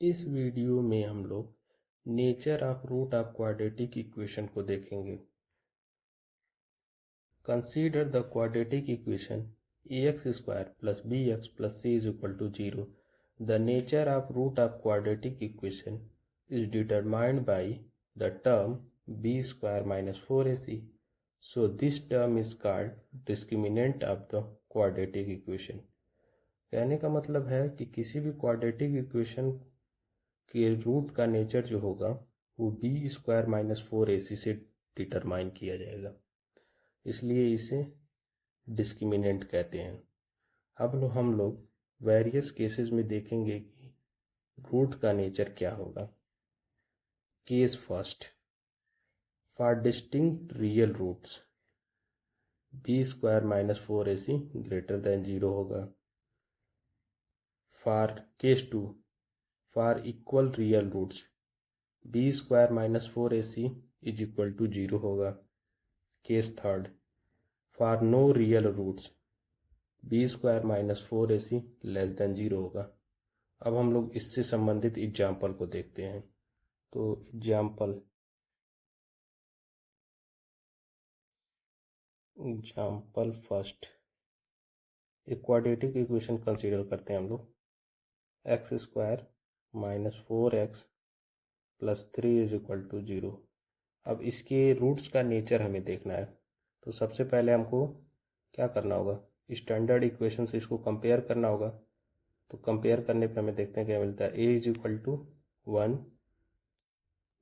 इस वीडियो में हम लोग nature of root of quadratic equation को देखेंगे। Consider the quadratic equation ax square plus bx plus c is equal to 0. The nature of root of quadratic equation is determined by the term b square minus 4ac. So this term is called discriminant of the quadratic equation. कहने का मतलब है कि किसी भी quadratic equation के root का nature जो होगा वो बी स्क्वायर माइनस 4ac से डिटरमाइन किया जाएगा, इसलिए इसे डिस्क्रिमिनेंट कहते हैं। अब हम लोग वेरियस केसेस में देखेंगे कि रूट का नेचर क्या होगा। Case first, for distinct real roots b square minus 4ac greater than 0 होगा। For case two, for equal real roots b square minus 4ac is equal to 0 होगा। Case third, for no real roots b square minus 4ac less than 0 होगा। अब हम लोग इससे संबंधित example को देखते हैं। तो एग्जाम्पल फर्स्ट, एक क्वाड्रेटिक इक्वेशन कंसीडर करते हैं हम लोग। X square minus 4x plus 3 is equal to 0। अब इसके रूट्स का नेचर हमें देखना है, तो सबसे पहले हमको क्या करना होगा, स्टैंडर्ड इक्वेशन से इसको कंपेयर करना होगा। तो कंपेयर करने पे हमें देखते हैं क्या मिलता है। A is equal to 1,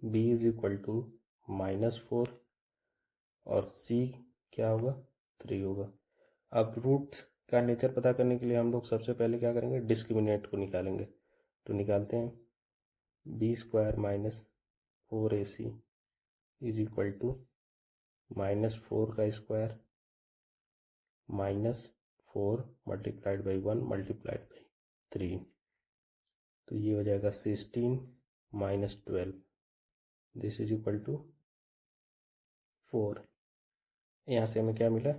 B is equal to -4 और सी क्या होगा, 3 होगा। अब रूट का नेचर पता करने के लिए हम लोग सबसे पहले क्या करेंगे, डिस्क्रिमिनेंट को निकालेंगे। तो निकालते हैं, B square minus 4ac is equal to -4 का square -4 multiplied by 1 multiplied by 3, तो ये हो जाएगा 16 minus 12, this is equal to 4। यहाँ से हमें क्या मिला,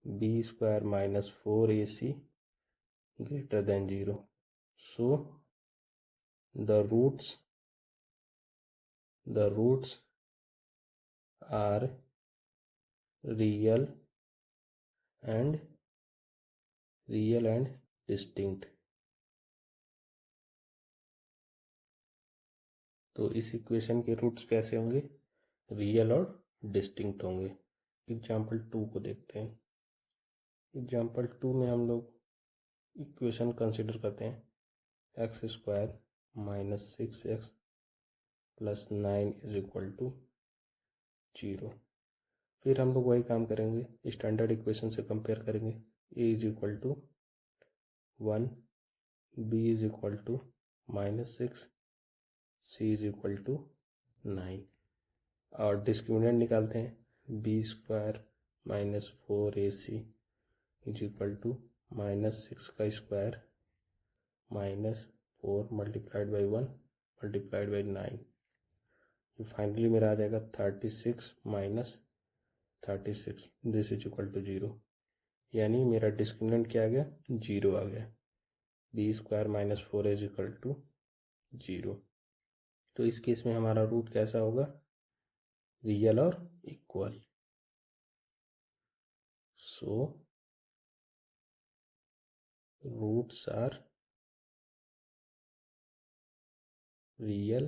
b square minus 4ac greater than 0. So the roots are real and distinct. तो इस इक्वेशन के रूट्स कैसे होंगे, रियल और डिस्टिंक्ट होंगे। एग्जाम्पल 2 को देखते हैं। एग्जाम्पल 2 में हम लोग इक्वेशन कंसिडर करते हैं x square minus 6x plus 9 is equal to 0। फिर हम लोग वही काम करेंगे, स्टैंडर्ड इक्वेशन से कंपेयर करेंगे। A is equal to 1, B is equal to -6, C is equal to 9 और डिस्क्रिमिनेंट निकालते हैं। B square minus 4ac is equal to -6 का square -4 multiplied by 1 multiplied by 9, ये फाइनली मेरा आ जाएगा 36 minus 36, this is equal to 0। यानी मेरा डिस्क्रिमिनेंट क्या आ गया, 0 आ गया। B square minus 4 is equal to 0। तो इस केस में हमारा रूट कैसा होगा, रियल और equal. So roots are real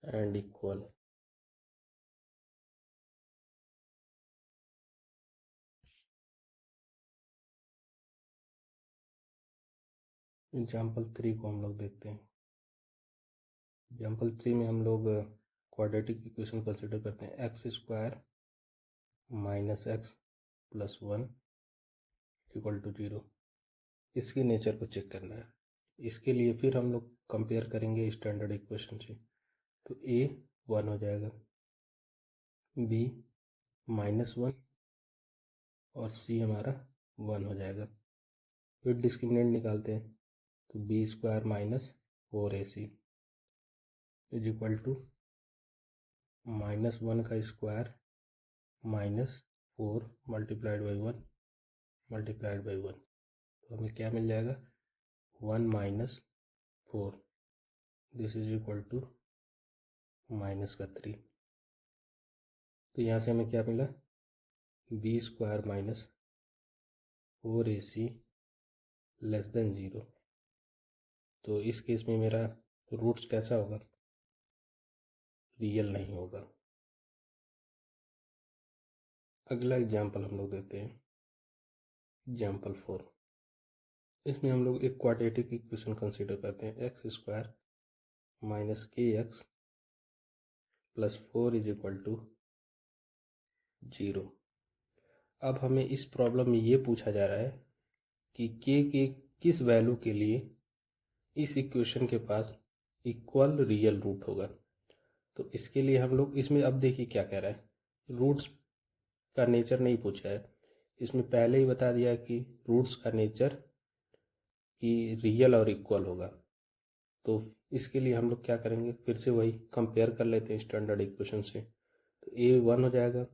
and equal. Example 3 को हम लोग देखते हैं। एग्जाम्पल 3 में हम लोग क्वाड्रेटिक इक्वेशन कंसिडर करते हैं। X square minus x plus 1 equal to 0। इसके नेचर को चेक करना है। इसके लिए फिर हम लोग कंपेयर करेंगे स्टैंडर्ड इक्वेशन से। तो ए 1 हो जाएगा, बी -1 और सी हमारा 1 हो जाएगा। फिर डिस्क्रिमिनेंट निकालते हैं, तो b square minus 4ac is equal to -1 का square -4 multiplied by 1 multiplied by 1, तो हमें क्या मिल जाएगा, 1 minus 4, this is equal to -3। तो यहाँ से हमें क्या मिला, b² minus 4ac less than 0। तो इस केस में मेरा रूट्स कैसा होगा, रियल नहीं होगा। अगला एग्जाम्पल हम लोग देते हैं, एग्जाम्पल 4। इसमें हम लोग एक क्वाड्रेटिक इक्वेशन कंसीडर करते हैं, x² minus kx plus 4 is equal to 0। अब हमें इस प्रॉब्लम में ये पूछा जा रहा है कि k के किस वैल्यू के लिए इस इक्वेशन के पास इक्वल रियल रूट होगा। तो इसके लिए हम लोग इसमें अब देखिए क्या कह रहा है, रूट्स का नेचर नहीं पूछा है, इसमें पहले ही बता दिया कि रूट्स का नेचर कि रियल और इक्वल होगा। तो इसके लिए हम लोग क्या करेंगे, फिर से वही कंपेयर कर लेते हैं स्टैंडर्ड इक्वेशन से। तो a 1 हो जाएगा,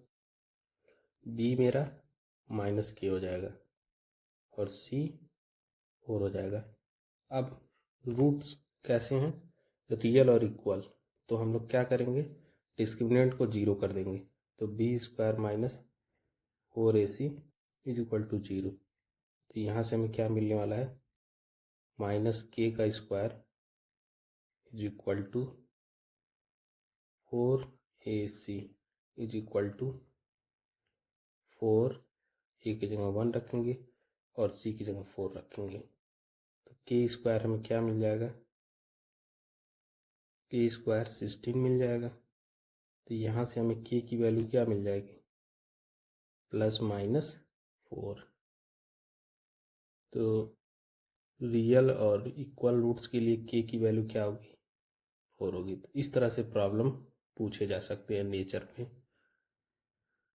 b मेरा -k हो जाएगा और c 4 हो जाएगा। अब रूट्स कैसे हैं, रियल और इक्वल, तो हम लोग क्या करेंगे, डिस्क्रिमिनेंट को 0 कर देंगे। तो b² minus 4ac is equal to 0। तो यहाँ से हमें क्या मिलने वाला है, -k का square is equal to 4ac is equal to 4, a की जगह 1 रखेंगे और c की जगह 4 रखेंगे। तो k² हमें क्या मिल जाएगा, k² 16 मिल जाएगा। तो यहाँ से हमें k की वैल्यू क्या मिल जाएगी, ±4। तो रियल और इक्वल रूट्स के लिए k की वैल्यू क्या होगी, 4 होगी। तो इस तरह से प्रॉब्लम पूछे जा सकते हैं नेचर में।